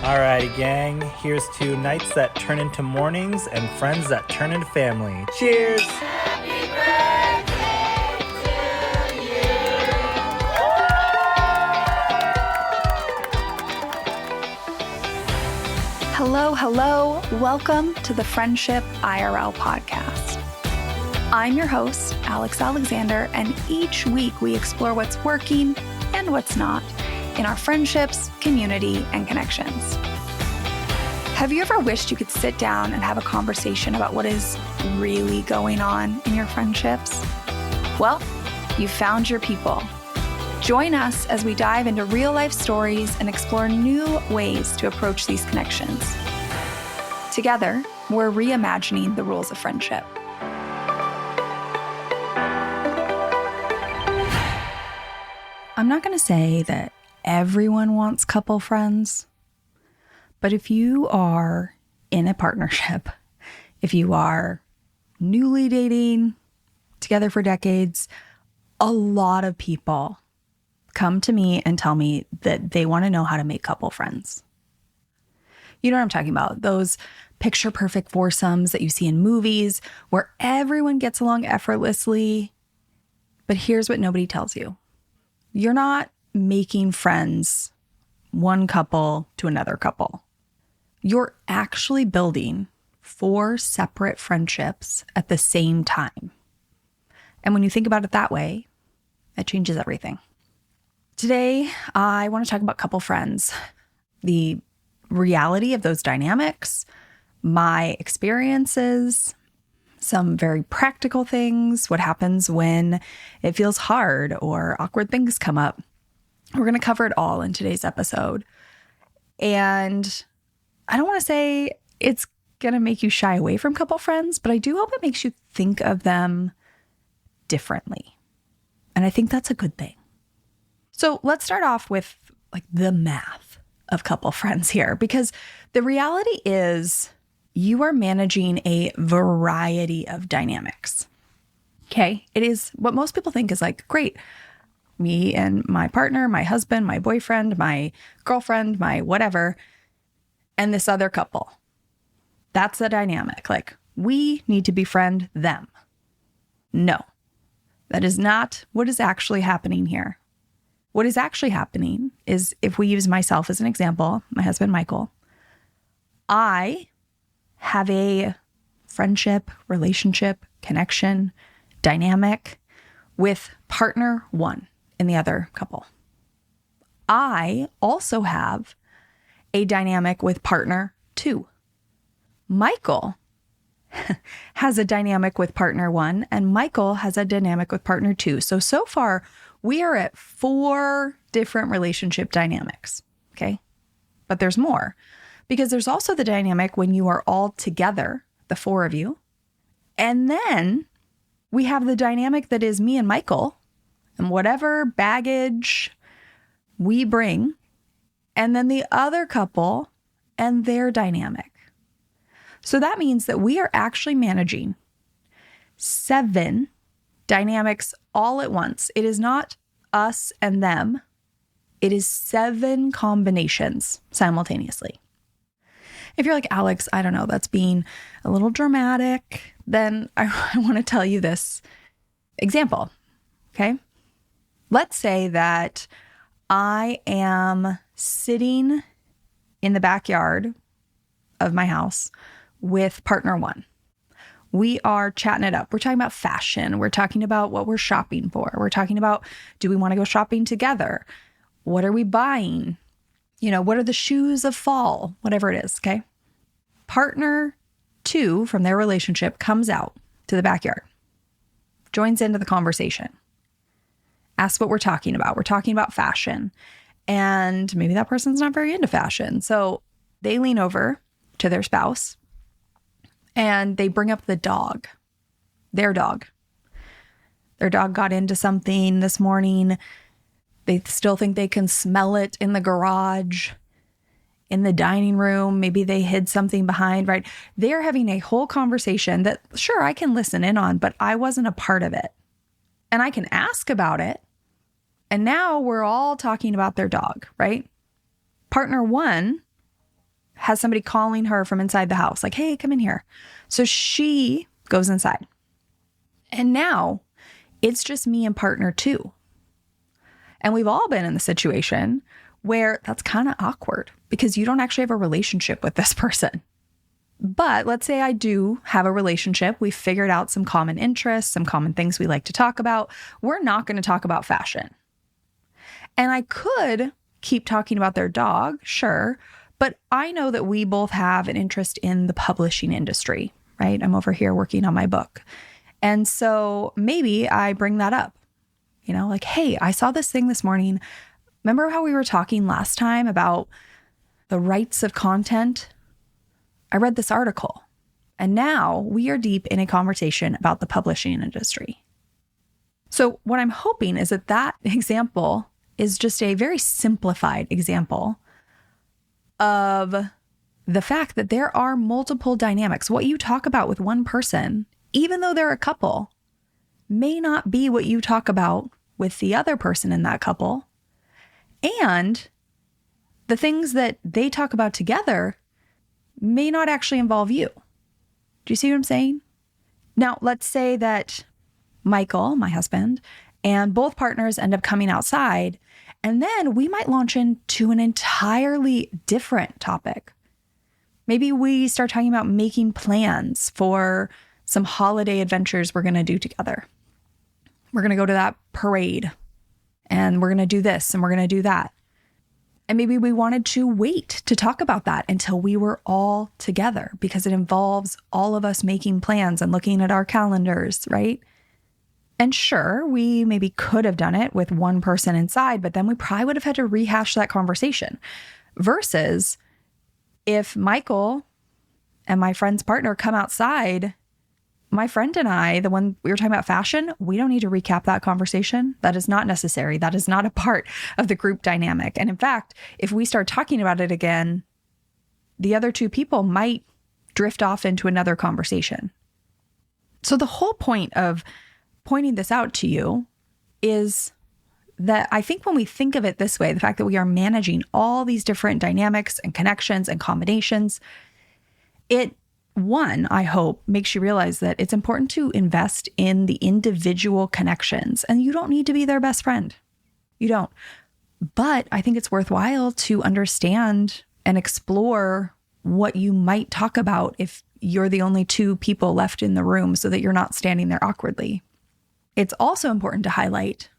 Alrighty, gang. Here's to nights that turn into mornings and friends that turn into family. Cheers! Happy birthday to you. Hello. Welcome to the Friendship IRL podcast. I'm your host, Alex Alexander, and each week we explore what's working and what's not in our friendships, community, and connections. Have you ever wished you could sit down and have a conversation about what is really going on in your friendships? Well, you found your people. Join us as we dive into real-life stories and explore new ways to approach these connections. Together, we're reimagining the rules of friendship. I'm not going to say that everyone wants couple friends, but if you are in a partnership, if you are newly dating, together for decades, a lot of people come to me and tell me that they want to know how to make couple friends. You know what I'm talking about? Those picture perfect foursomes that you see in movies where everyone gets along effortlessly. But here's what nobody tells you. You're not making friends one couple to another couple. You're actually building 4 separate friendships at the same time. And when you think about it that way, it changes everything. Today, I want to talk about couple friends, the reality of those dynamics, my experiences, some very practical things, what happens when it feels hard or awkward things come up. We're going to cover it all in today's episode. And I don't want to say it's going to make you shy away from couple friends, but I do hope it makes you think of them differently. And I think that's a good thing. So let's start off with the math of couple friends here, because the reality is you are managing a variety of dynamics. Okay. It is what most people think is great. Me and my partner, my husband, my boyfriend, my girlfriend, my whatever, and this other couple. That's the dynamic. We need to befriend them. No, that is not what is actually happening here. What is actually happening is, if we use myself as an example, my husband, Michael, I have a friendship, relationship, connection, dynamic with partner 1 in the other couple. I also have a dynamic with partner 2. Michael has a dynamic with partner 1, and Michael has a dynamic with partner 2. So far, we are at 4 different relationship dynamics, okay? But there's more, because there's also the dynamic when you are all together, the 4 of you. And then we have the dynamic that is me and Michael and whatever baggage we bring, and then the other couple and their dynamic. So that means that we are actually managing 7 dynamics all at once. It is not us and them. It is 7 combinations simultaneously. If you're like, Alex, I don't know, that's being a little dramatic, then I want to tell you this example, okay? Let's say that I am sitting in the backyard of my house with partner 1. We are chatting it up. We're talking about fashion. We're talking about what we're shopping for. We're talking about, do we want to go shopping together? What are we buying? What are the shoes of fall? Whatever it is, okay? Partner 2 from their relationship comes out to the backyard, joins into the conversation, asks what we're talking about. We're talking about fashion, and maybe that person's not very into fashion. So they lean over to their spouse and they bring up the dog, their dog. Their dog got into something this morning. They still think they can smell it in the garage, in the dining room. Maybe they hid something behind, right? They're having a whole conversation that, sure, I can listen in on, but I wasn't a part of it. And I can ask about it. And now we're all talking about their dog, right? Partner 1 has somebody calling her from inside the house, like, hey, come in here. So she goes inside. And now it's just me and partner 2. And we've all been in the situation where that's kind of awkward because you don't actually have a relationship with this person. But let's say I do have a relationship. We've figured out some common interests, some common things we like to talk about. We're not going to talk about fashion. And I could keep talking about their dog, sure. But I know that we both have an interest in the publishing industry, right? I'm over here working on my book. And so maybe I bring that up, like, hey, I saw this thing this morning. Remember how we were talking last time about the rights of content? I read this article, and now we are deep in a conversation about the publishing industry. So what I'm hoping is that example is just a very simplified example of the fact that there are multiple dynamics. What you talk about with one person, even though they're a couple, may not be what you talk about with the other person in that couple. And the things that they talk about together may not actually involve you. Do you see what I'm saying? Now, let's say that Michael, my husband, and both partners end up coming outside, and then we might launch into an entirely different topic. Maybe we start talking about making plans for some holiday adventures we're going to do together. We're going to go to that parade, and we're going to do this, and we're going to do that. And maybe we wanted to wait to talk about that until we were all together because it involves all of us making plans and looking at our calendars, right? And sure, we maybe could have done it with one person inside, but then we probably would have had to rehash that conversation. Versus if Michael and my friend's partner come outside, my friend and I, the one we were talking about fashion, we don't need to recap that conversation. That is not necessary. That is not a part of the group dynamic. And in fact, if we start talking about it again, the other 2 people might drift off into another conversation. So the whole point of pointing this out to you is that I think when we think of it this way, the fact that we are managing all these different dynamics and connections and combinations, one, I hope, makes you realize that it's important to invest in the individual connections. And you don't need to be their best friend. You don't. But I think it's worthwhile to understand and explore what you might talk about if you're the only 2 people left in the room so that you're not standing there awkwardly. It's also important to highlight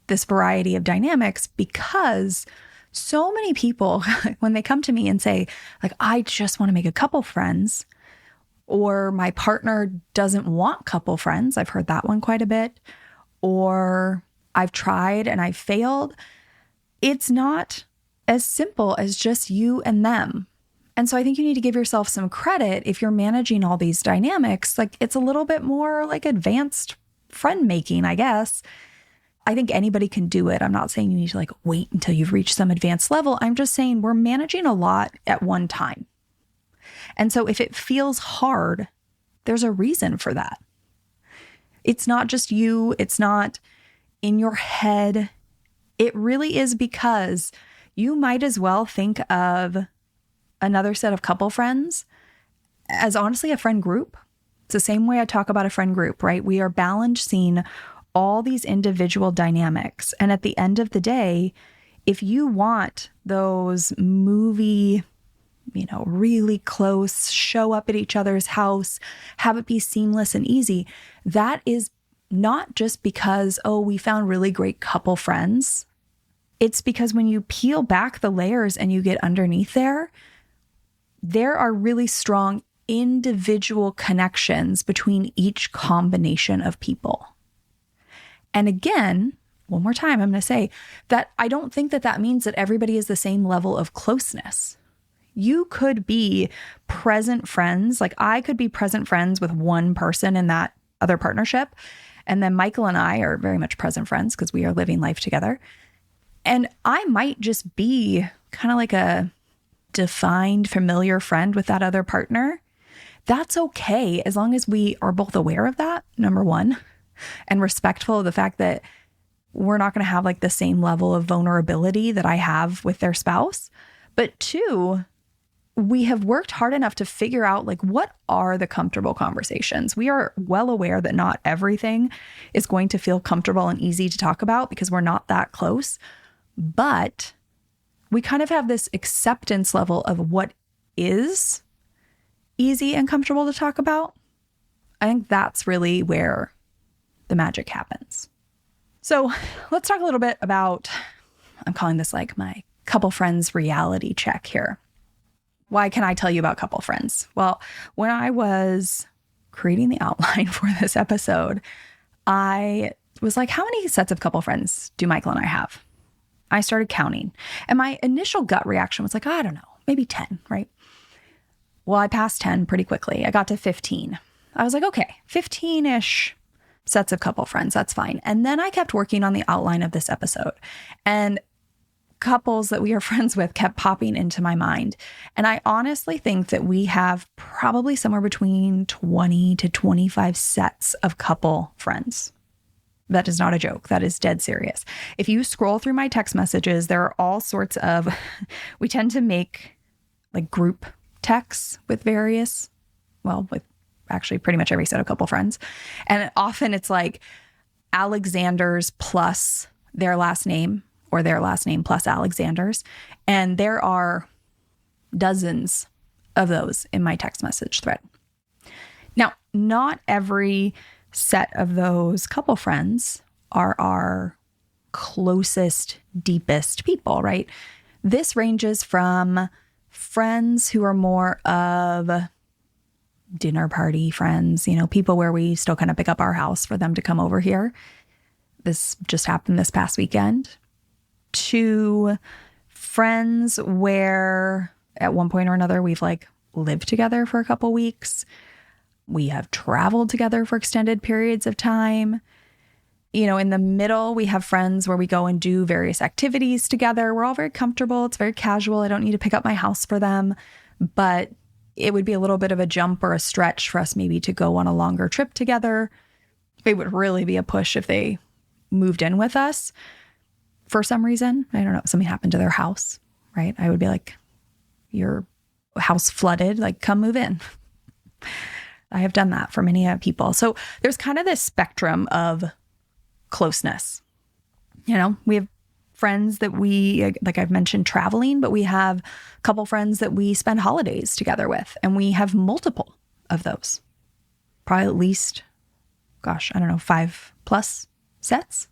this variety of dynamics because so many people, when they come to me and say, like, I just want to make a couple friends, or my partner doesn't want couple friends. I've heard that one quite a bit. Or I've tried and I failed. It's not as simple as just you and them. And so I think you need to give yourself some credit if you're managing all these dynamics. Like, it's a little bit more like advanced friend making, I guess. I think anybody can do it. I'm not saying you need to wait until you've reached some advanced level. I'm just saying we're managing a lot at one time. And so if it feels hard, there's a reason for that. It's not just you. It's not in your head. It really is because you might as well think of another set of couple friends as honestly a friend group. It's the same way I talk about a friend group, right? We are balancing all these individual dynamics. And at the end of the day, if you want those movie really close, show up at each other's house, have it be seamless and easy. That is not just because, we found really great couple friends. It's because when you peel back the layers and you get underneath there are really strong individual connections between each combination of people. And again, one more time, I'm going to say that I don't think that means that everybody is the same level of closeness. You could be present friends. Like, I could be present friends with one person in that other partnership. And then Michael and I are very much present friends because we are living life together. And I might just be kind of like a defined familiar friend with that other partner. That's okay as long as we are both aware of that, number one, and respectful of the fact that we're not going to have the same level of vulnerability that I have with their spouse. But 2, we have worked hard enough to figure out like what are the comfortable conversations. We are well aware that not everything is going to feel comfortable and easy to talk about because we're not that close. But we kind of have this acceptance level of what is easy and comfortable to talk about. I think that's really where the magic happens. So let's talk a little bit about, I'm calling this like my couple friends reality check here. Why can I tell you about couple friends? Well, when I was creating the outline for this episode, I was like, how many sets of couple friends do Michael and I have? I started counting. And my initial gut reaction was like, I don't know, maybe 10, right? Well, I passed 10 pretty quickly. I got to 15. I was like, okay, 15-ish sets of couple friends. That's fine. And then I kept working on the outline of this episode. And couples that we are friends with kept popping into my mind. And I honestly think that we have probably somewhere between 20 to 25 sets of couple friends. That is not a joke. That is dead serious. If you scroll through my text messages, there are all sorts of, we tend to make like group texts with with actually pretty much every set of couple friends. And often it's like Alexander's plus their last name or their last name plus Alexander's. And there are dozens of those in my text message thread. Now, not every set of those couple friends are our closest, deepest people, right? This ranges from friends who are more of dinner party friends, people where we still kind of pick up our house for them to come over here. This just happened this past weekend. To friends where at one point or another we've like lived together for a couple weeks. We have traveled together for extended periods of time. In the middle, we have friends where we go and do various activities together. We're all very comfortable. It's very casual. I don't need to pick up my house for them, but it would be a little bit of a jump or a stretch for us maybe to go on a longer trip together. It would really be a push if they moved in with us for some reason. I don't know, something happened to their house, right? I would be like, your house flooded, like come move in. I have done that for many people. So there's kind of this spectrum of closeness. We have friends that we, like I've mentioned, traveling, but we have a couple friends that we spend holidays together with, and we have multiple of those. Probably at least, 5+ sets,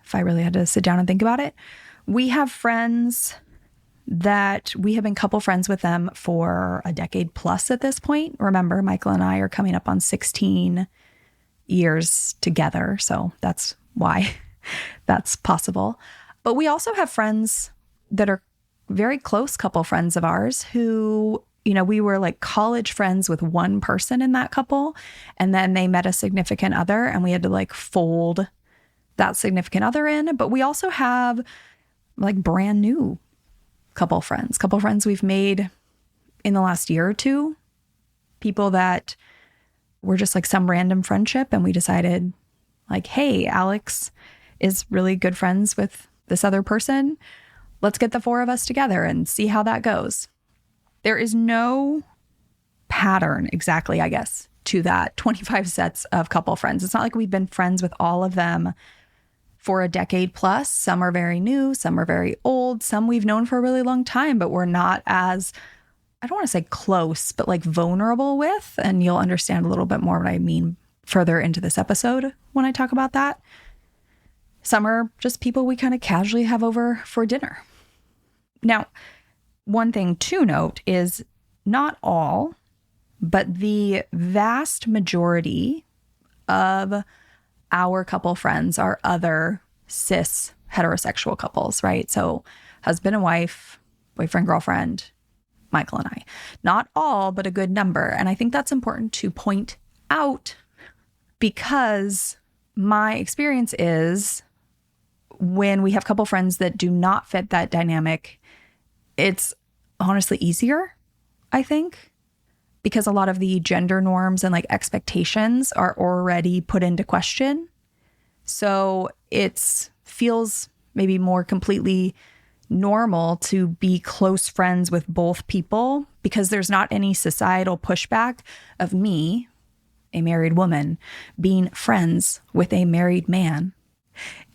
if I really had to sit down and think about it. We have friends that we have been couple friends with them for a decade plus at this point. Remember, Michael and I are coming up on 16 years together, so that's why that's possible. But we also have friends that are very close couple friends of ours who, we were like college friends with one person in that couple, and then they met a significant other and we had to like fold that significant other in. But we also have like brand new couple friends we've made in the last year or two, people that were just like some random friendship. And we decided like, hey, Alex is really good friends with this other person. Let's get the four of us together and see how that goes. There is no pattern exactly, I guess, to that 25 sets of couple friends. It's not like we've been friends with all of them for a decade plus. Some are very new, some are very old, some we've known for a really long time, but we're not as, I don't want to say close, but like vulnerable with. And you'll understand a little bit more what I mean further into this episode when I talk about that. Some are just people we kind of casually have over for dinner. Now, one thing to note is not all, but the vast majority of our couple friends are other cis heterosexual couples, right? So husband and wife, boyfriend, girlfriend, Michael and I. Not all, but a good number. And I think that's important to point out because my experience is when we have couple friends that do not fit that dynamic, it's honestly easier, I think, because a lot of the gender norms and like expectations are already put into question. So it feels maybe more completely normal to be close friends with both people because there's not any societal pushback of me, a married woman, being friends with a married man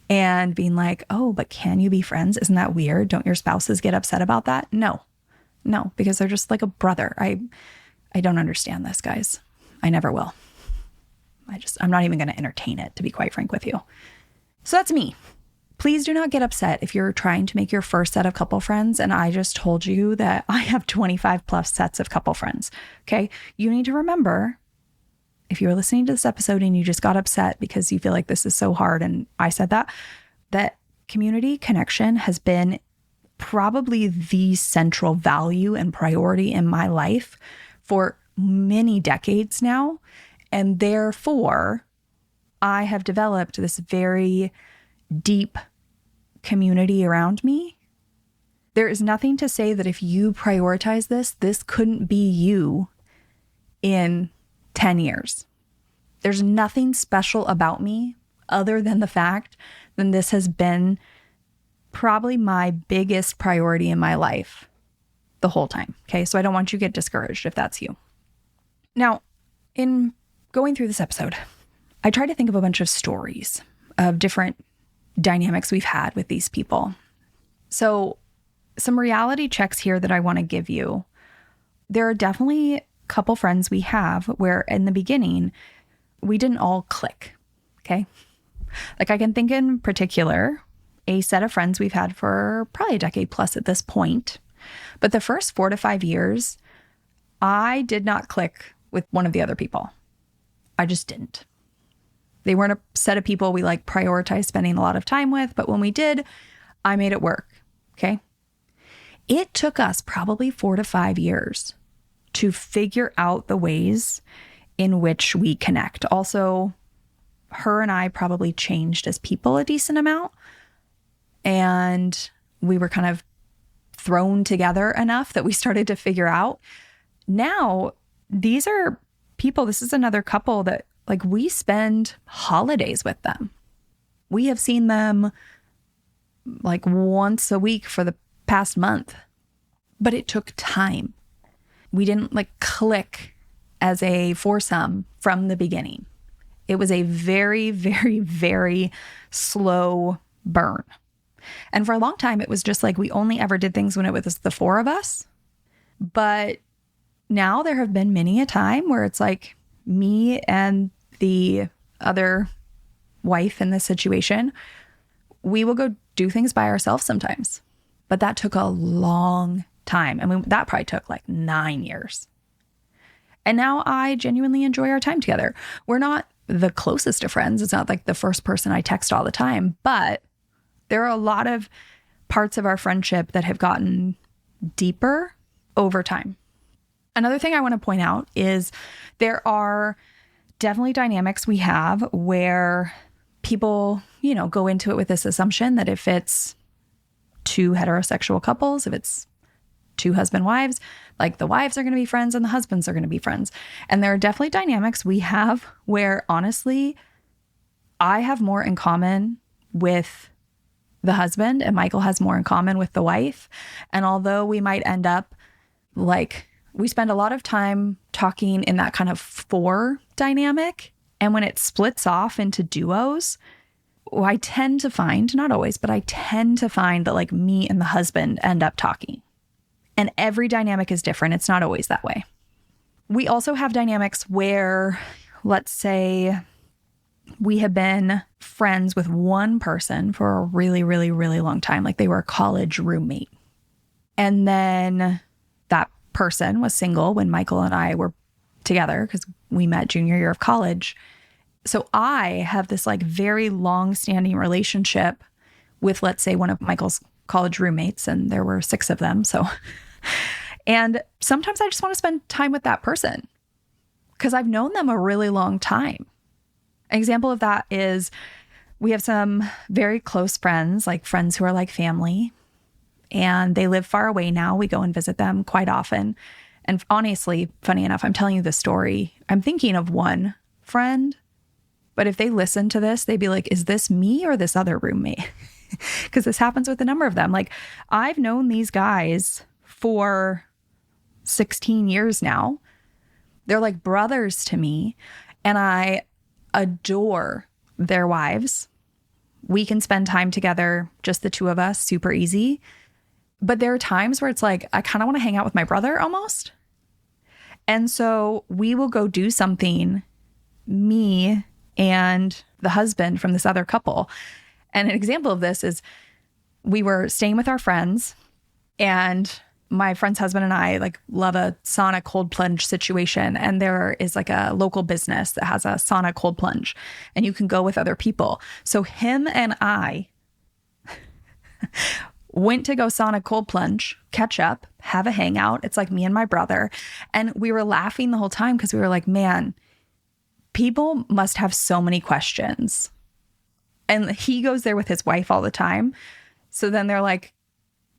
and being like, oh, but can you be friends? Isn't that weird? Don't your spouses get upset about that? No, because they're just like a brother. I don't understand this, guys. I never will. I'm not even going to entertain it, to be quite frank with you. So that's me. Please do not get upset if you're trying to make your first set of couple friends and I just told you that I have 25 plus sets of couple friends. Okay. You need to remember, if you're listening to this episode and you just got upset because you feel like this is so hard and I said that community connection has been probably the central value and priority in my life for many decades now. And therefore, I have developed this very deep community around me. There is nothing to say that if you prioritize this couldn't be you in 10 years. There's nothing special about me other than the fact that this has been probably my biggest priority in my life the whole time. Okay, so I don't want you to get discouraged if that's you. Now, in going through this episode, I tried to think of a bunch of stories of different dynamics we've had with these people. So some reality checks here that I want to give you. There are definitely a couple friends we have where in the beginning, we didn't all click, okay? Like I can think in particular, a set of friends we've had for probably a decade plus at this point. But the first 4 to 5 years, I did not click with one of the other people. I just didn't. They weren't a set of people we like prioritized spending a lot of time with, but when we did, I made it work, okay? It took us probably 4 to 5 years to figure out the ways in which we connect. Also, her and I probably changed as people a decent amount, and we were kind of thrown together enough that we started to figure out. Now, these are people, this is another couple that like we spend holidays with them. We have seen them like once a week for the past month, but it took time. We didn't like click as a foursome from the beginning. It was a very, very, very slow burn. And for a long time, it was just like we only ever did things when it was the four of us. But now there have been many a time where it's like me and the other wife in this situation, we will go do things by ourselves sometimes. But that took a long time. I mean, that probably took like 9 years. And now I genuinely enjoy our time together. We're not the closest of friends. It's not like the first person I text all the time, but there are a lot of parts of our friendship that have gotten deeper over time. Another thing I want to point out is there are definitely dynamics we have where people, go into it with this assumption that if it's two heterosexual couples, if it's two husband wives, like the wives are going to be friends and the husbands are going to be friends. And there are definitely dynamics we have where honestly, I have more in common with the husband and Michael has more in common with the wife. And although we might end up like, we spend a lot of time talking in that kind of four dynamic. And when it splits off into duos, I tend to find, not always, but I tend to find that like me and the husband end up talking. And every dynamic is different. It's not always that way. We also have dynamics where, let's say, we have been friends with one person for a really, really, really long time. Like they were a college roommate. And then that person was single when Michael and I were together because we met junior year of college. So I have this like very long-standing relationship with, let's say, one of Michael's college roommates, and there were 6 of them. So, and sometimes I just want to spend time with that person because I've known them a really long time. An example of that is we have some very close friends, like friends who are like family, and they live far away now. We go and visit them quite often. And honestly, funny enough, I'm telling you this story. I'm thinking of one friend, but if they listen to this, they'd be like, is this me or this other roommate? because this happens with a number of them. Like, I've known these guys for 16 years now. They're like brothers to me, and I adore their wives. We can spend time together, just the two of us, super easy. But there are times where it's like, I kind of want to hang out with my brother almost. And so we will go do something, me and the husband from this other couple. And an example of this is we were staying with our friends, and my friend's husband and I like love a sauna cold plunge situation. And there is like a local business that has a sauna cold plunge, and you can go with other people. So him and I went to go sauna cold plunge, catch up, have a hangout. It's like me and my brother. And we were laughing the whole time because we were like, man, people must have so many questions. And he goes there with his wife all the time. So then they're like,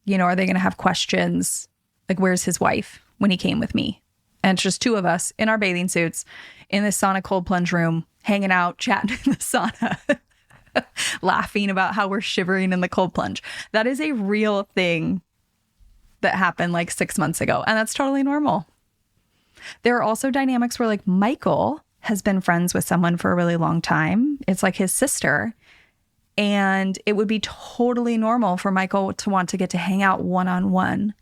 you know, are they going to have questions? Like, where's his wife when he came with me? And it's just two of us in our bathing suits in this sauna cold plunge room, hanging out, chatting in the sauna, laughing about how we're shivering in the cold plunge. That is a real thing that happened like 6 months ago. And that's totally normal. There are also dynamics where like Michael has been friends with someone for a really long time. It's like his sister. And it would be totally normal for Michael to want to get to hang out one-on-one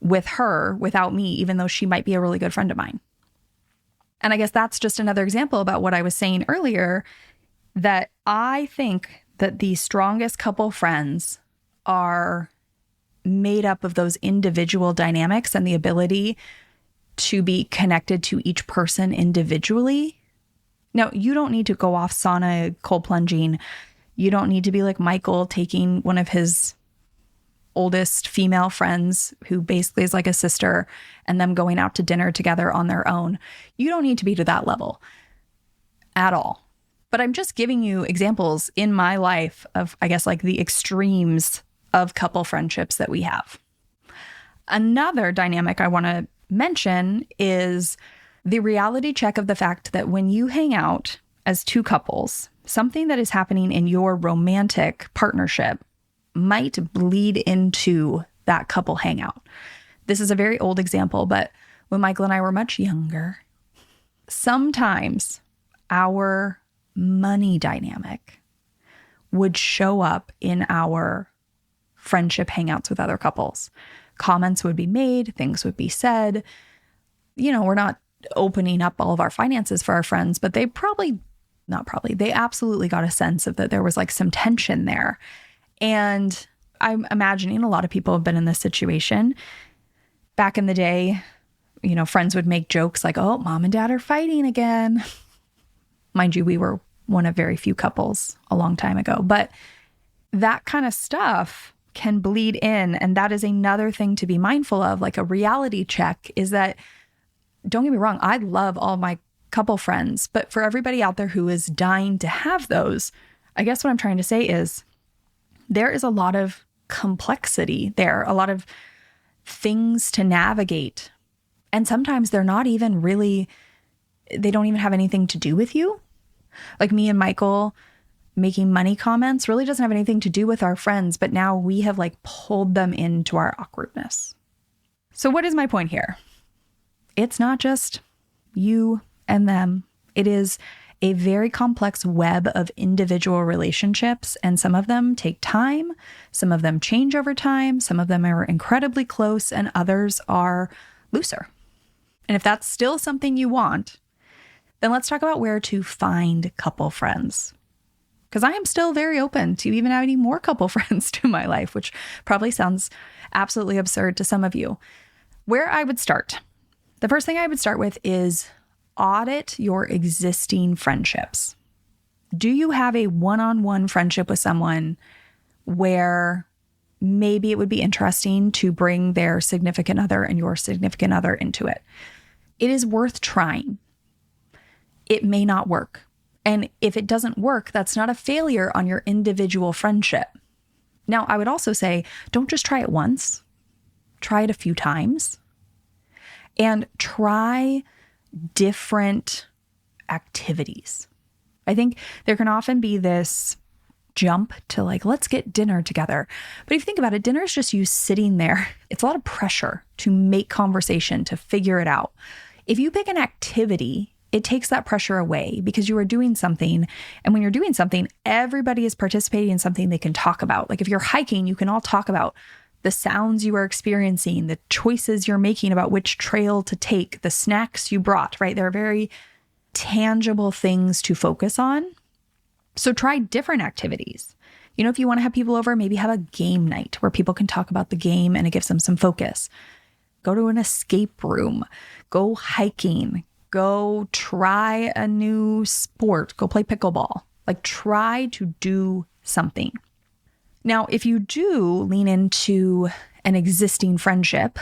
with her without me, even though she might be a really good friend of mine. And I guess that's just another example about what I was saying earlier, that I think that the strongest couple friends are made up of those individual dynamics and the ability to be connected to each person individually. Now, you don't need to go off sauna cold plunging. You don't need to be like Michael taking one of his oldest female friends, who basically is like a sister, and them going out to dinner together on their own. You don't need to be to that level at all. But I'm just giving you examples in my life of, I guess, like the extremes of couple friendships that we have. Another dynamic I want to mention is the reality check of the fact that when you hang out as two couples, something that is happening in your romantic partnership might bleed into that couple hangout. This is a very old example, but when Michael and I were much younger, sometimes our money dynamic would show up in our friendship hangouts with other couples. Comments would be made, things would be said. You know, we're not opening up all of our finances for our friends, but they they absolutely got a sense of that there was like some tension there. And I'm imagining a lot of people have been in this situation. Back in the day, you know, friends would make jokes like, oh, mom and dad are fighting again. Mind you, we were one of very few couples a long time ago. But that kind of stuff can bleed in. And that is another thing to be mindful of. Like a reality check is that, don't get me wrong, I love all my couple friends. But for everybody out there who is dying to have those, I guess what I'm trying to say is there is a lot of complexity there, a lot of things to navigate. And sometimes they're not even really, they don't even have anything to do with you. Like me and Michael making money comments really doesn't have anything to do with our friends, but now we have like pulled them into our awkwardness. So what is my point here? It's not just you and them. It is a very complex web of individual relationships, and some of them take time, some of them change over time, some of them are incredibly close, and others are looser. And if that's still something you want, then let's talk about where to find couple friends. Because I am still very open to even adding more couple friends to my life, which probably sounds absolutely absurd to some of you. Where I would start, the first thing I would start with is audit your existing friendships. Do you have a one-on-one friendship with someone where maybe it would be interesting to bring their significant other and your significant other into it? It is worth trying. It may not work. And if it doesn't work, that's not a failure on your individual friendship. Now, I would also say, don't just try it once. Try it a few times. And try different activities. I think there can often be this jump to like, let's get dinner together. But if you think about it, dinner is just you sitting there. It's a lot of pressure to make conversation, to figure it out. If you pick an activity, it takes that pressure away because you are doing something. And when you're doing something, everybody is participating in something they can talk about. Like if you're hiking, you can all talk about the sounds you are experiencing, the choices you're making about which trail to take, the snacks you brought, right? There are very tangible things to focus on. So try different activities. You know, if you want to have people over, maybe have a game night where people can talk about the game and it gives them some focus. Go to an escape room, go hiking, go try a new sport, go play pickleball. Like try to do something. Now, if you do lean into an existing friendship,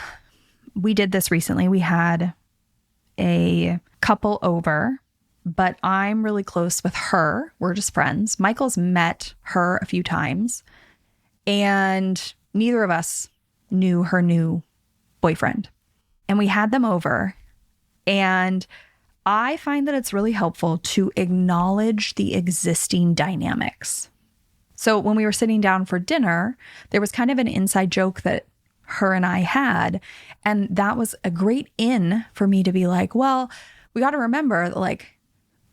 we did this recently. We had a couple over, but I'm really close with her. We're just friends. Michael's met her a few times, and neither of us knew her new boyfriend. And we had them over, and I find that it's really helpful to acknowledge the existing dynamics. So when we were sitting down for dinner, there was kind of an inside joke that her and I had. And that was a great in for me to be like, well, we got to remember that like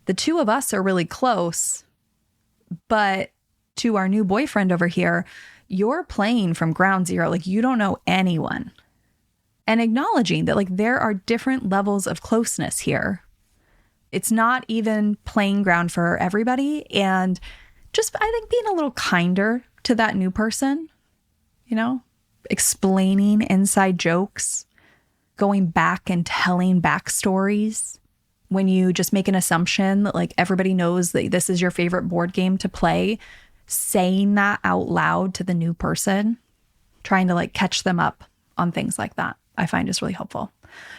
the two of us are really close, but to our new boyfriend over here, you're playing from ground zero. Like you don't know anyone. And acknowledging that like there are different levels of closeness here. It's not even playing ground for everybody. And just, I think, being a little kinder to that new person, you know, explaining inside jokes, going back and telling backstories. When you just make an assumption that like everybody knows that this is your favorite board game to play, saying that out loud to the new person, trying to like catch them up on things like that, I find is really helpful.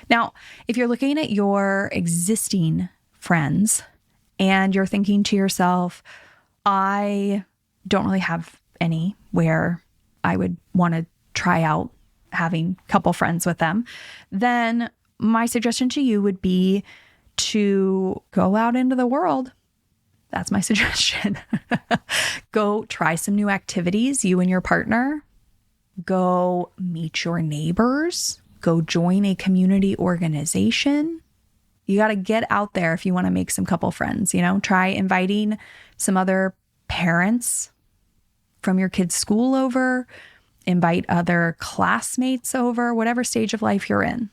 Now, if you're looking at your existing friends and you're thinking to yourself, I don't really have any where I would want to try out having a couple friends with them, then my suggestion to you would be to go out into the world. That's my suggestion. Go try some new activities, you and your partner. Go meet your neighbors. Go join a community organization. You got to get out there if you want to make some couple friends, you know, try inviting some other parents from your kid's school over, invite other classmates over, whatever stage of life you're in.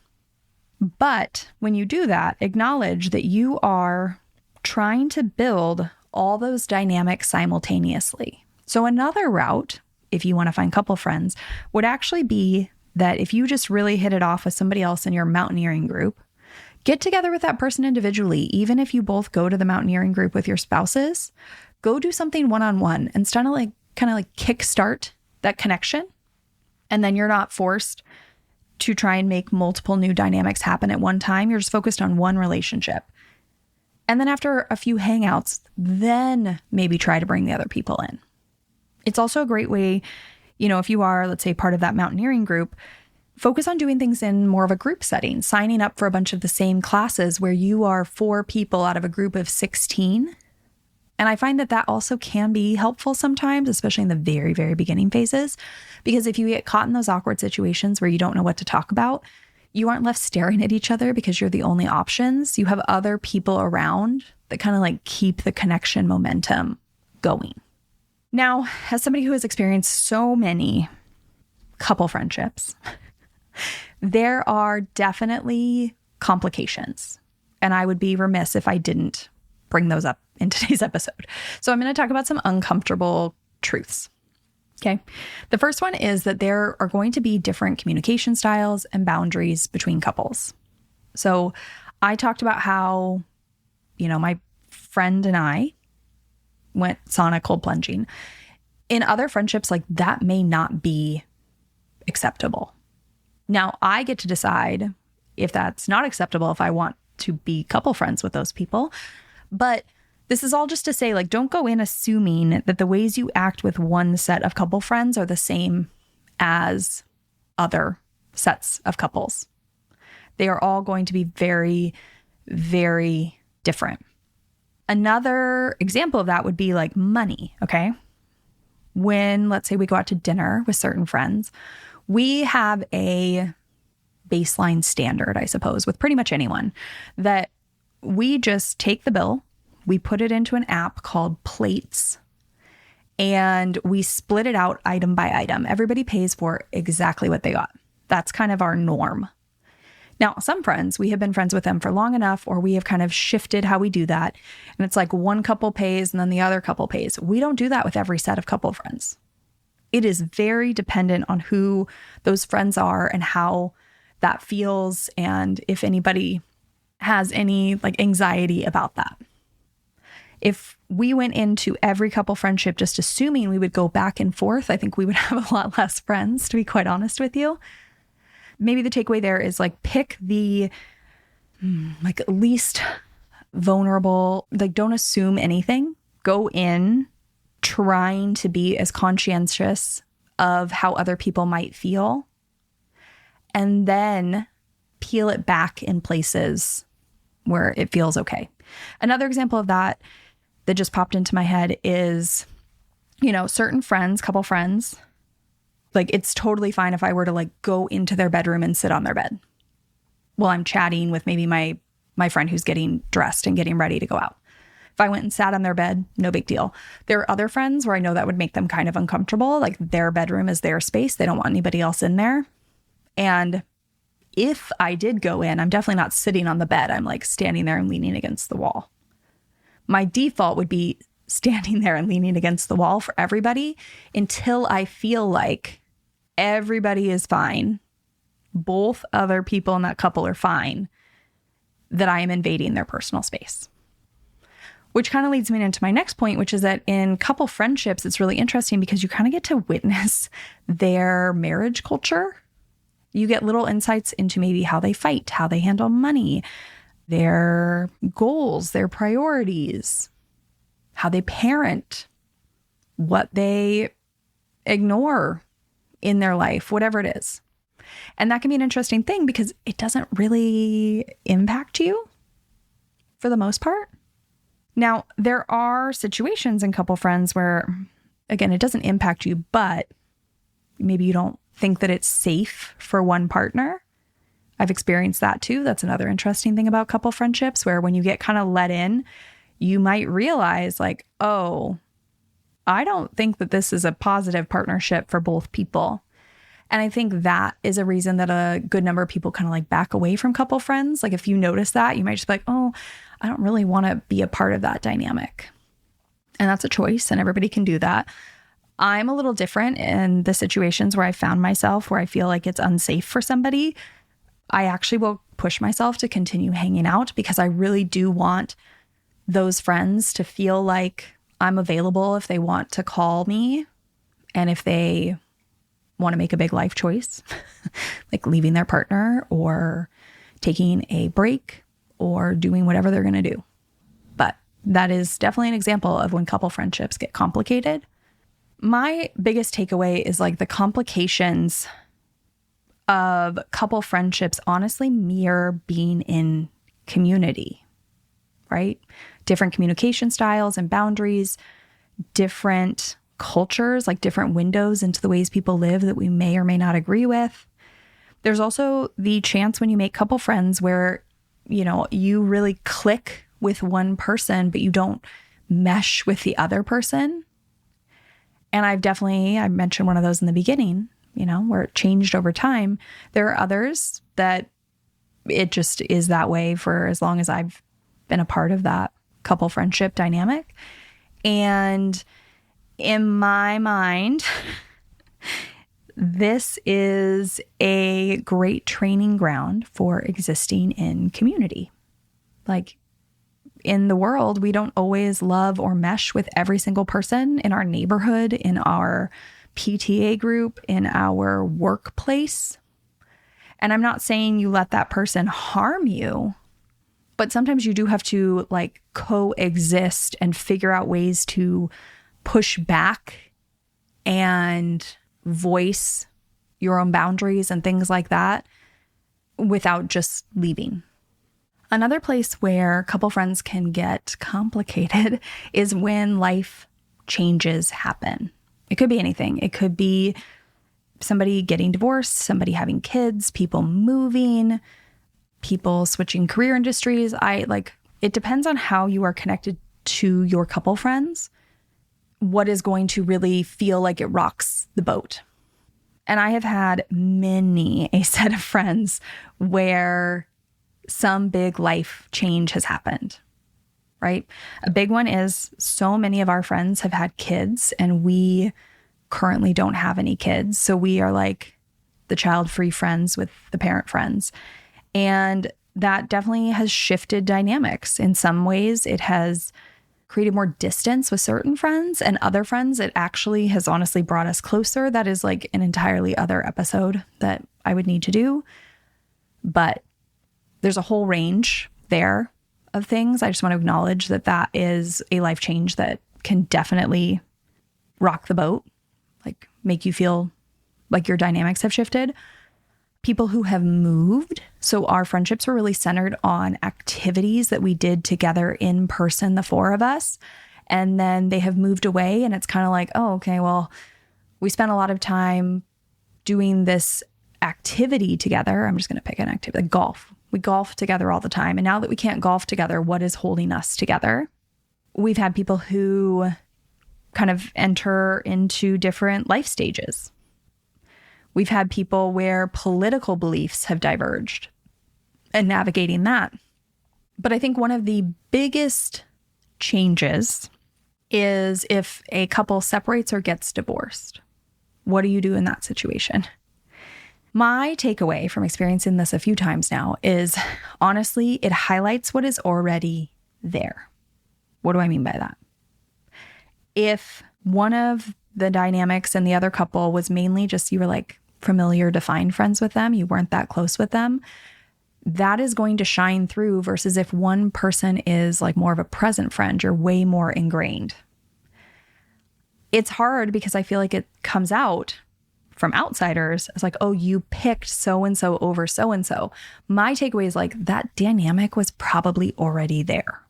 But when you do that, acknowledge that you are trying to build all those dynamics simultaneously. So another route, if you want to find couple friends, would actually be that if you just really hit it off with somebody else in your mountaineering group, get together with that person individually. Even if you both go to the mountaineering group with your spouses, go do something one-on-one and kind of like kickstart that connection. And then you're not forced to try and make multiple new dynamics happen at one time. You're just focused on one relationship. And then after a few hangouts, then maybe try to bring the other people in. It's also a great way, you know, if you are, let's say, part of that mountaineering group, focus on doing things in more of a group setting, signing up for a bunch of the same classes where you are 4 people out of a group of 16. And I find that that also can be helpful sometimes, especially in the very, very beginning phases, because if you get caught in those awkward situations where you don't know what to talk about, you aren't left staring at each other because you're the only options. You have other people around that kind of like keep the connection momentum going. Now, as somebody who has experienced so many couple friendships, there are definitely complications, and I would be remiss if I didn't bring those up in today's episode. So I'm going to talk about some uncomfortable truths. Okay. The first one is that there are going to be different communication styles and boundaries between couples. So I talked about how, you know, my friend and I went sauna cold plunging. In other friendships, like that may not be acceptable. Now I get to decide if that's not acceptable, if I want to be couple friends with those people. But this is all just to say, like, don't go in assuming that the ways you act with one set of couple friends are the same as other sets of couples. They are all going to be very, very different. Another example of that would be like money, okay? when, let's say, we go out to dinner with certain friends, we have a baseline standard, I suppose, with pretty much anyone, that we just take the bill, we put it into an app called Plates, and we split it out item by item. Everybody pays for exactly what they got. That's kind of our norm. Now, some friends, we have been friends with them for long enough, or we have kind of shifted how we do that. And it's like one couple pays and then the other couple pays. We don't do that with every set of couple friends. It is very dependent on who those friends are and how that feels, and if anybody has any like anxiety about that. If we went into every couple friendship just assuming we would go back and forth, I think we would have a lot less friends, to be quite honest with you. Maybe the takeaway there is like pick the like least vulnerable, like don't assume anything. Go in trying to be as conscientious of how other people might feel, and then peel it back in places where it feels okay. Another example of that just popped into my head is, certain friends, couple friends, like it's totally fine if I were to like go into their bedroom and sit on their bed while I'm chatting with maybe my friend who's getting dressed and getting ready to go out. If I went and sat on their bed, no big deal. There are other friends where I know that would make them kind of uncomfortable. Like their bedroom is their space. They don't want anybody else in there. And if I did go in, I'm definitely not sitting on the bed. I'm like standing there and leaning against the wall. My default would be standing there and leaning against the wall for everybody until I feel like everybody is fine. Both other people in that couple are fine, that I am invading their personal space. Which kind of leads me into my next point, which is that in couple friendships, it's really interesting because you kind of get to witness their marriage culture. You get little insights into maybe how they fight, how they handle money, their goals, their priorities, how they parent, what they ignore in their life, whatever it is. And that can be an interesting thing because it doesn't really impact you for the most part. Now, there are situations in couple friends where, again, it doesn't impact you, but maybe you don't think that it's safe for one partner. I've experienced that too. That's another interesting thing about couple friendships, where when you get kind of let in, you might realize like, oh, I don't think that this is a positive partnership for both people. And I think that is a reason that a good number of people kind of like back away from couple friends. Like if you notice that, you might just be like, oh, I don't really want to be a part of that dynamic. And that's a choice, and everybody can do that. I'm a little different in the situations where I found myself where I feel like it's unsafe for somebody. I actually will push myself to continue hanging out because I really do want those friends to feel like I'm available if they want to call me and if they want to make a big life choice, like leaving their partner or taking a break or doing whatever they're going to do. But that is definitely an example of when couple friendships get complicated. My biggest takeaway is like the complications of couple friendships honestly mirror being in community, right? Different communication styles and boundaries, different cultures, like different windows into the ways people live that we may or may not agree with. There's also the chance when you make couple friends where, you really click with one person, but you don't mesh with the other person. And I mentioned one of those in the beginning, where it changed over time. There are others that it just is that way for as long as I've been a part of that couple friendship dynamic. And in my mind, this is a great training ground for existing in community. Like in the world, we don't always love or mesh with every single person in our neighborhood, in our PTA group, in our workplace. And I'm not saying you let that person harm you, but sometimes you do have to like coexist and figure out ways to push back and voice your own boundaries and things like that without just leaving. Another place where couple friends can get complicated is when life changes happen. It could be anything. It could be somebody getting divorced, somebody having kids, people moving, people switching career industries. It depends on how you are connected to your couple friends, what is going to really feel like it rocks the boat. And I have had many a set of friends where some big life change has happened, right? A big one is so many of our friends have had kids and we currently don't have any kids. So we are like the child-free friends with the parent friends. And that definitely has shifted dynamics. In some ways, it has created more distance with certain friends, and other friends, it actually has honestly brought us closer. That is like an entirely other episode that I would need to do. But there's a whole range there of things. I just want to acknowledge that that is a life change that can definitely rock the boat, like make you feel like your dynamics have shifted. People who have moved. So our friendships were really centered on activities that we did together in person, the four of us. And then they have moved away and it's kind of like, oh, okay, well, we spent a lot of time doing this activity together. I'm just going to pick an activity, like golf. We golf together all the time. And now that we can't golf together, what is holding us together? We've had people who kind of enter into different life stages. We've had people where political beliefs have diverged and navigating that. But I think one of the biggest changes is if a couple separates or gets divorced. What do you do in that situation? My takeaway from experiencing this a few times now is, honestly, it highlights what is already there. What do I mean by that? If one of the dynamics in the other couple was mainly just you were like familiar, defined friends with them, you weren't that close with them, that is going to shine through versus if one person is like more of a present friend, you're way more ingrained. It's hard because I feel like it comes out from outsiders. It's like, oh, you picked so-and-so over so-and-so. My takeaway is like that dynamic was probably already there.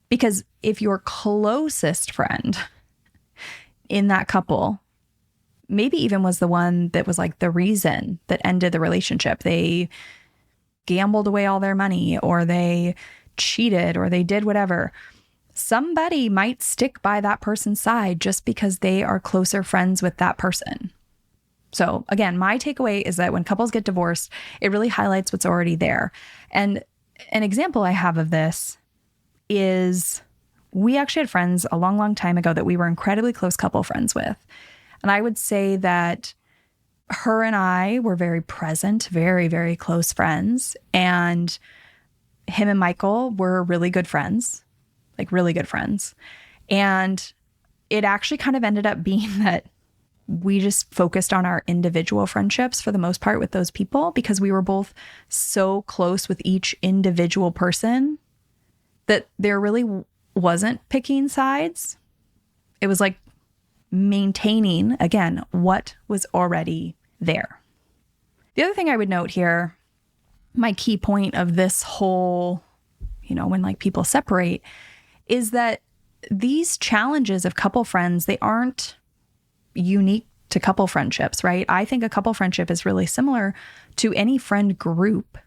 Because if your closest friend in that couple maybe even was the one that was like the reason that ended the relationship, they gambled away all their money or they cheated or they did whatever, somebody might stick by that person's side just because they are closer friends with that person. So again, my takeaway is that when couples get divorced, it really highlights what's already there. And an example I have of this is we actually had friends a long, long time ago that we were incredibly close couple friends with. And I would say that her and I were very present, very, very close friends. And him and Michael were really good friends, like really good friends. And it actually kind of ended up being that we just focused on our individual friendships for the most part with those people because we were both so close with each individual person that there really wasn't picking sides. It was like maintaining, again, what was already there. The other thing I would note here, my key point of this whole, when like people separate, is that these challenges of couple friends, they aren't unique to couple friendships, right? I think a couple friendship is really similar to any friend group.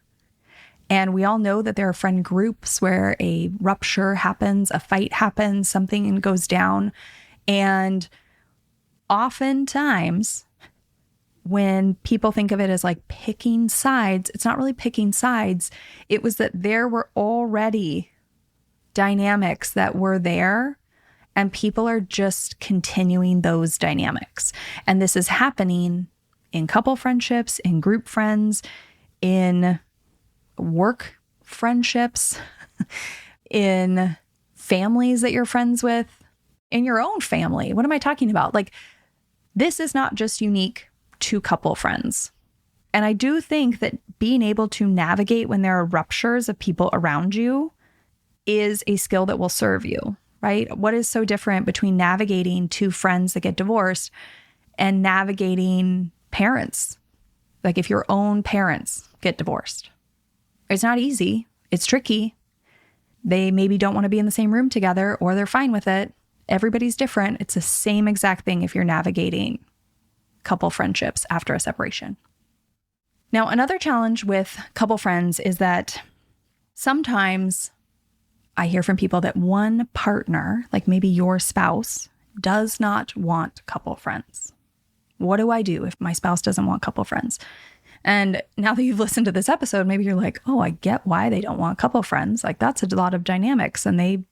And we all know that there are friend groups where a rupture happens, a fight happens, something goes down. And oftentimes, when people think of it as like picking sides, it's not really picking sides. It was that there were already dynamics that were there, and people are just continuing those dynamics. And this is happening in couple friendships, in group friends, in work friendships, in families that you're friends with, in your own family. What am I talking about? Like, this is not just unique to couple friends. And I do think that being able to navigate when there are ruptures of people around you is a skill that will serve you, right? What is so different between navigating two friends that get divorced and navigating parents? Like if your own parents get divorced, it's not easy. It's tricky. They maybe don't want to be in the same room together or they're fine with it. Everybody's different. It's the same exact thing if you're navigating couple friendships after a separation. Now, another challenge with couple friends is that sometimes I hear from people that one partner, like maybe your spouse, does not want couple friends. What do I do if my spouse doesn't want couple friends? And now that you've listened to this episode, maybe you're like, oh, I get why they don't want couple friends. Like that's a lot of dynamics and they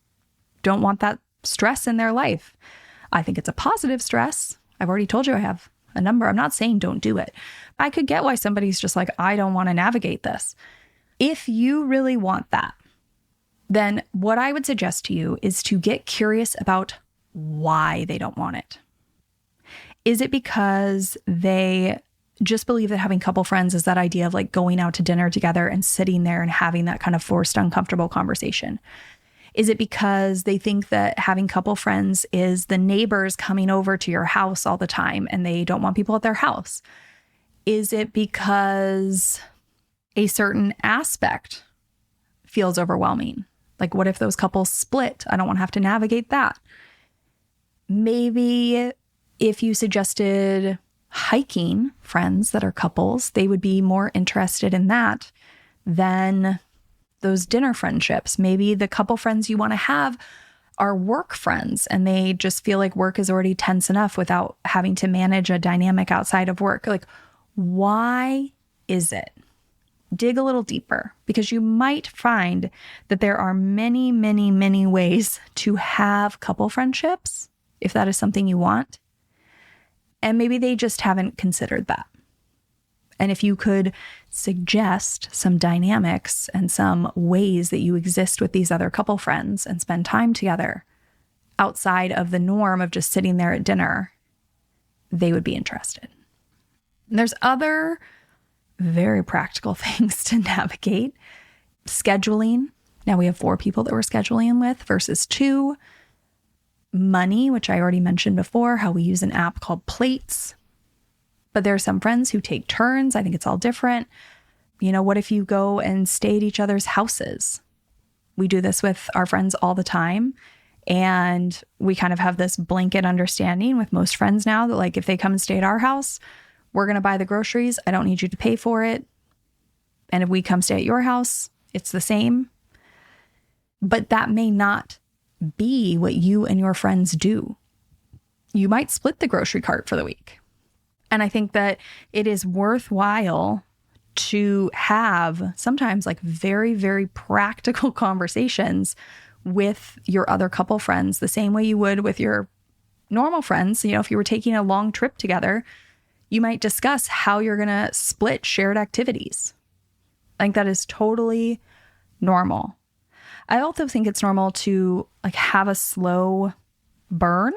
don't want that stress in their life. I think it's a positive stress. I've already told you I have a number. I'm not saying don't do it. I could get why somebody's just like, I don't want to navigate this. If you really want that, then what I would suggest to you is to get curious about why they don't want it. Is it because they just believe that having couple friends is that idea of like going out to dinner together and sitting there and having that kind of forced, uncomfortable conversation? Is it because they think that having couple friends is the neighbors coming over to your house all the time and they don't want people at their house? Is it because a certain aspect feels overwhelming? Like, what if those couples split? I don't want to have to navigate that. Maybe if you suggested hiking friends that are couples, they would be more interested in that than those dinner friendships. Maybe the couple friends you want to have are work friends and they just feel like work is already tense enough without having to manage a dynamic outside of work. Like, why is it? Dig a little deeper because you might find that there are many, many, many ways to have couple friendships if that is something you want. And maybe they just haven't considered that. And if you could suggest some dynamics and some ways that you exist with these other couple friends and spend time together outside of the norm of just sitting there at dinner, they would be interested. And there's other very practical things to navigate. Scheduling. Now we have 4 people that we're scheduling with versus 2. Money, which I already mentioned before, how we use an app called Plates. But there are some friends who take turns. I think it's all different. You know, what if you go and stay at each other's houses? We do this with our friends all the time. And we kind of have this blanket understanding with most friends now that like, if they come and stay at our house, we're going to buy the groceries. I don't need you to pay for it. And if we come stay at your house, it's the same. But that may not be what you and your friends do. You might split the grocery cart for the week. And I think that it is worthwhile to have sometimes like very, very practical conversations with your other couple friends, the same way you would with your normal friends. You know, if you were taking a long trip together, you might discuss how you're going to split shared activities. I think that is totally normal. I also think it's normal to like have a slow burn.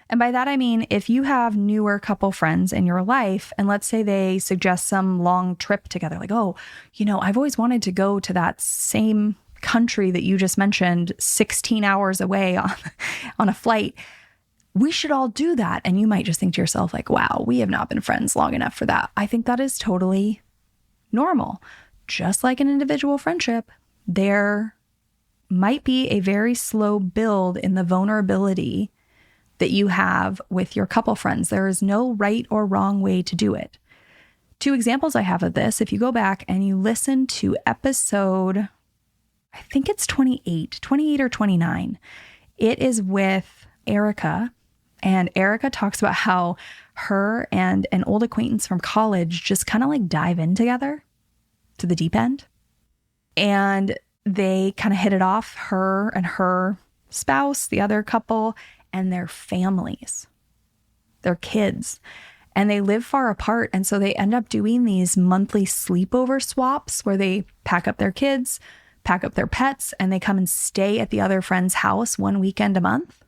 And by that, I mean, if you have newer couple friends in your life, and let's say they suggest some long trip together, like, oh, you know, I've always wanted to go to that same country that you just mentioned 16 hours away on a flight. We should all do that. And you might just think to yourself like, wow, we have not been friends long enough for that. I think that is totally normal. Just like an individual friendship, there might be a very slow build in the vulnerability that you have with your couple friends. There is no right or wrong way to do it. 2 examples I have of this, if you go back and you listen to episode, I think it's 28 or 29, it is with Erica. And Erica talks about how her and an old acquaintance from college just kind of like dive in together to the deep end. And they kind of hit it off, her and her spouse, the other couple, and their families, their kids. And they live far apart. And so they end up doing these monthly sleepover swaps where they pack up their kids, pack up their pets, and they come and stay at the other friend's house one weekend a month.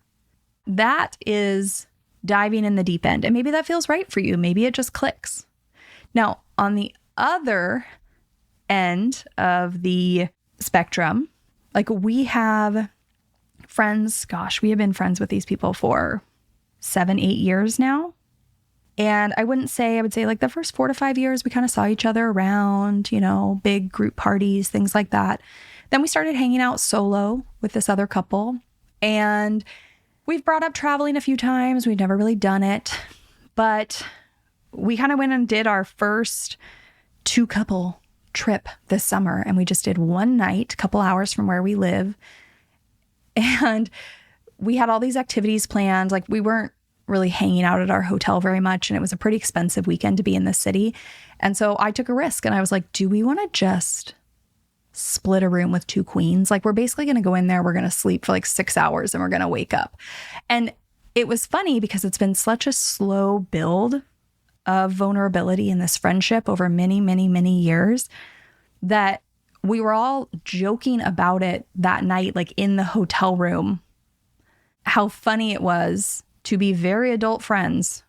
That is diving in the deep end. And maybe that feels right for you. Maybe it just clicks. Now, on the other end of the spectrum, like we have friends, gosh, we have been friends with these people for 7-8 years now. And I would say like the first 4 to 5 years, we kind of saw each other around, you know, big group parties, things like that. Then we started hanging out solo with this other couple. And We've brought up traveling a few times. We've never really done it, but we kind of went and did our first 2-couple trip this summer. And we just did one night, a couple hours from where we live. And we had all these activities planned. Like, we weren't really hanging out at our hotel very much. And it was a pretty expensive weekend to be in the city. And so I took a risk and I was like, do we want to just split a room with 2 queens? Like, we're basically going to go in there. We're going to sleep for like 6 hours and we're going to wake up. And it was funny because it's been such a slow build of vulnerability in this friendship over many, many, many years that we were all joking about it that night, like in the hotel room, how funny it was to be very adult friends,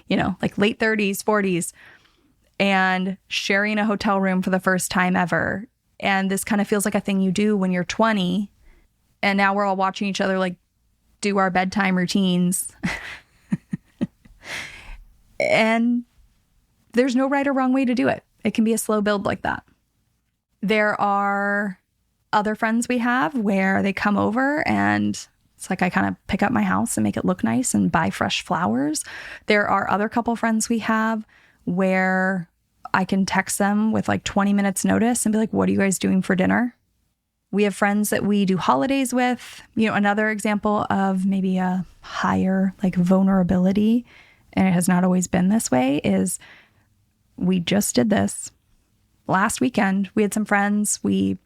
like late 30s, 40s, and sharing a hotel room for the first time ever. And this kind of feels like a thing you do when you're 20. And now we're all watching each other like do our bedtime routines. And there's no right or wrong way to do it. It can be a slow build like that. There are other friends we have where they come over and it's like I kind of pick up my house and make it look nice and buy fresh flowers. There are other couple friends we have where I can text them with like 20 minutes notice and be like, what are you guys doing for dinner? We have friends that we do holidays with. Another example of maybe a higher like vulnerability, and it has not always been this way, is we just did this last weekend. We had some friends. We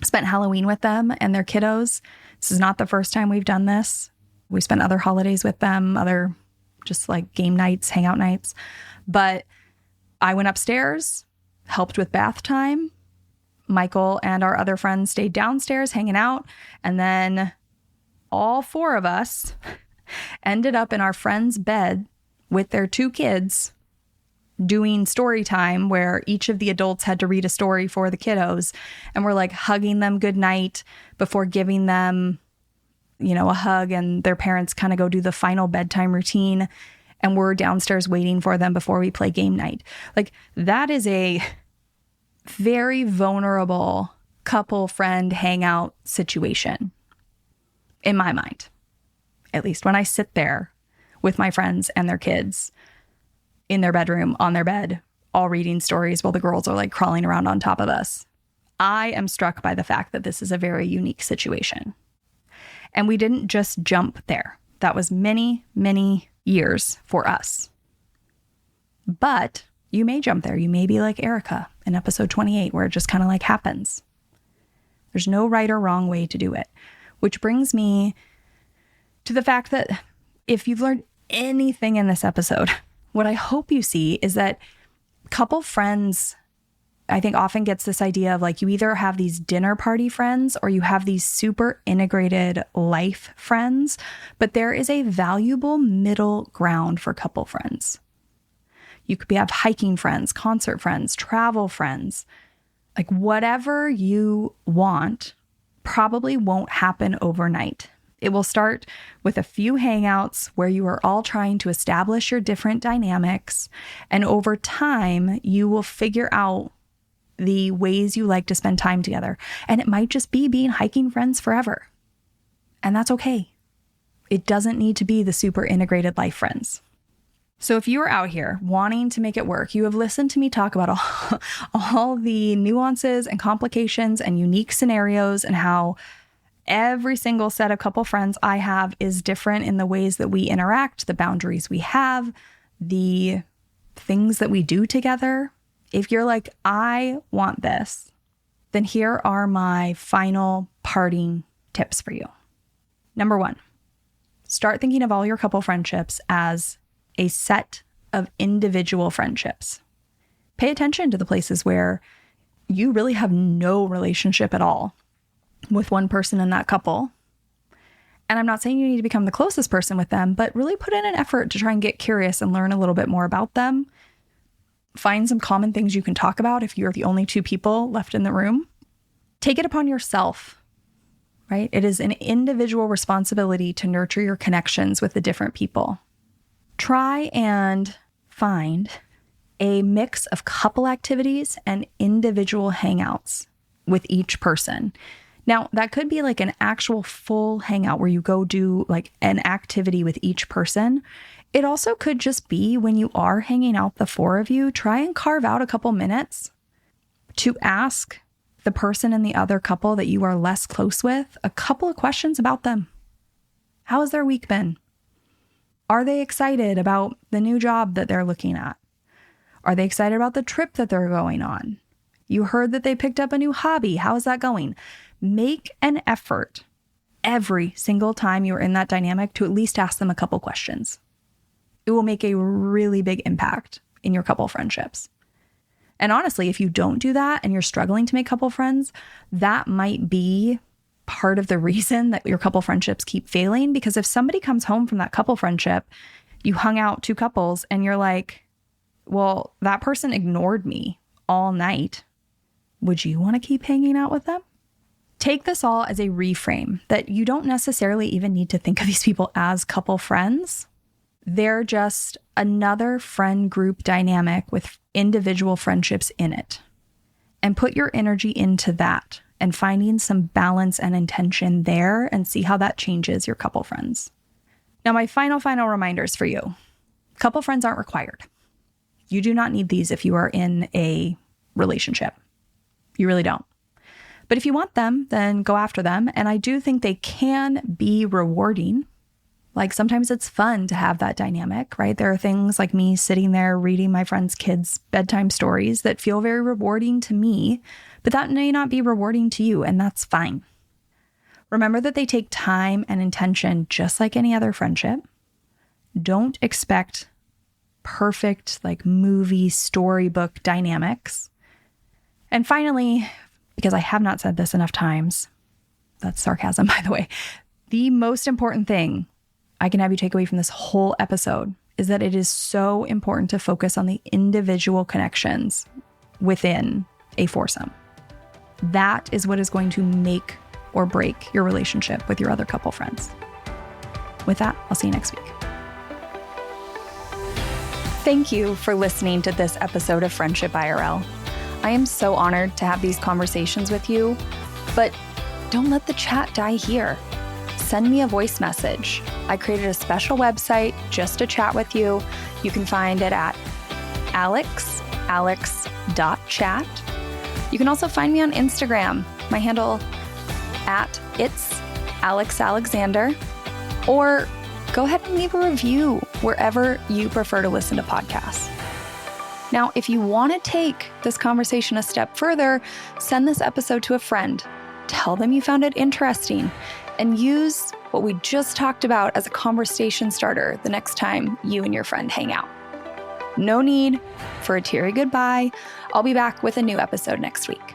spent Halloween with them and their kiddos. This is not the first time we've done this. We spent other holidays with them, other just like game nights, hangout nights. But I went upstairs, helped with bath time. Michael and our other friends stayed downstairs hanging out. And then all 4 of us ended up in our friend's bed with their 2 kids doing story time where each of the adults had to read a story for the kiddos. And we're like hugging them goodnight before giving them, a hug, and their parents kind of go do the final bedtime routine. And we're downstairs waiting for them before we play game night. Like, that is a very vulnerable couple friend hangout situation in my mind. At least when I sit there with my friends and their kids in their bedroom, on their bed, all reading stories while the girls are like crawling around on top of us. I am struck by the fact that this is a very unique situation. And we didn't just jump there. That was many, many years for us. But you may jump there. You may be like Erica in episode 28, where it just kind of like happens. There's no right or wrong way to do it. Which brings me to the fact that if you've learned anything in this episode, what I hope you see is that couple friends, I think, often gets this idea of like you either have these dinner party friends or you have these super integrated life friends, but there is a valuable middle ground for couple friends. You could have hiking friends, concert friends, travel friends, like whatever you want probably won't happen overnight. It will start with a few hangouts where you are all trying to establish your different dynamics. And over time, you will figure out the ways you like to spend time together. And it might just be being hiking friends forever. And that's okay. It doesn't need to be the super integrated life friends. So if you are out here wanting to make it work, you have listened to me talk about all the nuances and complications and unique scenarios and how every single set of couple friends I have is different in the ways that we interact, the boundaries we have, the things that we do together. If you're like, I want this, then here are my final parting tips for you. Number 1, start thinking of all your couple friendships as a set of individual friendships. Pay attention to the places where you really have no relationship at all with one person in that couple. And I'm not saying you need to become the closest person with them, but really put in an effort to try and get curious and learn a little bit more about them. Find some common things you can talk about if you're the only 2 people left in the room. Take it upon yourself, right? It is an individual responsibility to nurture your connections with the different people. Try and find a mix of couple activities and individual hangouts with each person. Now, that could be like an actual full hangout where you go do like an activity with each person. It also could just be when you are hanging out, the four of you, try and carve out a couple minutes to ask the person in the other couple that you are less close with a couple of questions about them. How has their week been? Are they excited about the new job that they're looking at? Are they excited about the trip that they're going on? You heard that they picked up a new hobby. How is that going? Make an effort every single time you're in that dynamic to at least ask them a couple questions. It will make a really big impact in your couple friendships. And honestly, if you don't do that and you're struggling to make couple friends, that might be part of the reason that your couple friendships keep failing. Because if somebody comes home from that couple friendship, you hung out two couples and you're like, well, that person ignored me all night. Would you want to keep hanging out with them? Take this all as a reframe that you don't necessarily even need to think of these people as couple friends. They're just another friend group dynamic with individual friendships in it. And put your energy into that and finding some balance and intention there and see how that changes your couple friends. Now, my final reminders for you. Couple friends aren't required. You do not need these if you are in a relationship. You really don't. But if you want them, then go after them. And I do think they can be rewarding. Like sometimes it's fun to have that dynamic, right? There are things like me sitting there reading my friends' kids' bedtime stories that feel very rewarding to me, but that may not be rewarding to you, and that's fine. Remember that they take time and intention just like any other friendship. Don't expect perfect like movie storybook dynamics. And finally, because I have not said this enough times, that's sarcasm, by the way, the most important thing I can have you take away from this whole episode is that it is so important to focus on the individual connections within a foursome. That is what is going to make or break your relationship with your other couple friends. With that, I'll see you next week. Thank you for listening to this episode of Friendship IRL. I am so honored to have these conversations with you, but don't let the chat die here. Send me a voice message. I created a special website just to chat with you. You can find it at alex.chat. You can also find me on Instagram. My handle at it's Alex Alexander. Or go ahead and leave a review wherever you prefer to listen to podcasts. Now, if you want to take this conversation a step further, send this episode to a friend. Tell them you found it interesting and use what we just talked about as a conversation starter the next time you and your friend hang out. No need for a teary goodbye. I'll be back with a new episode next week.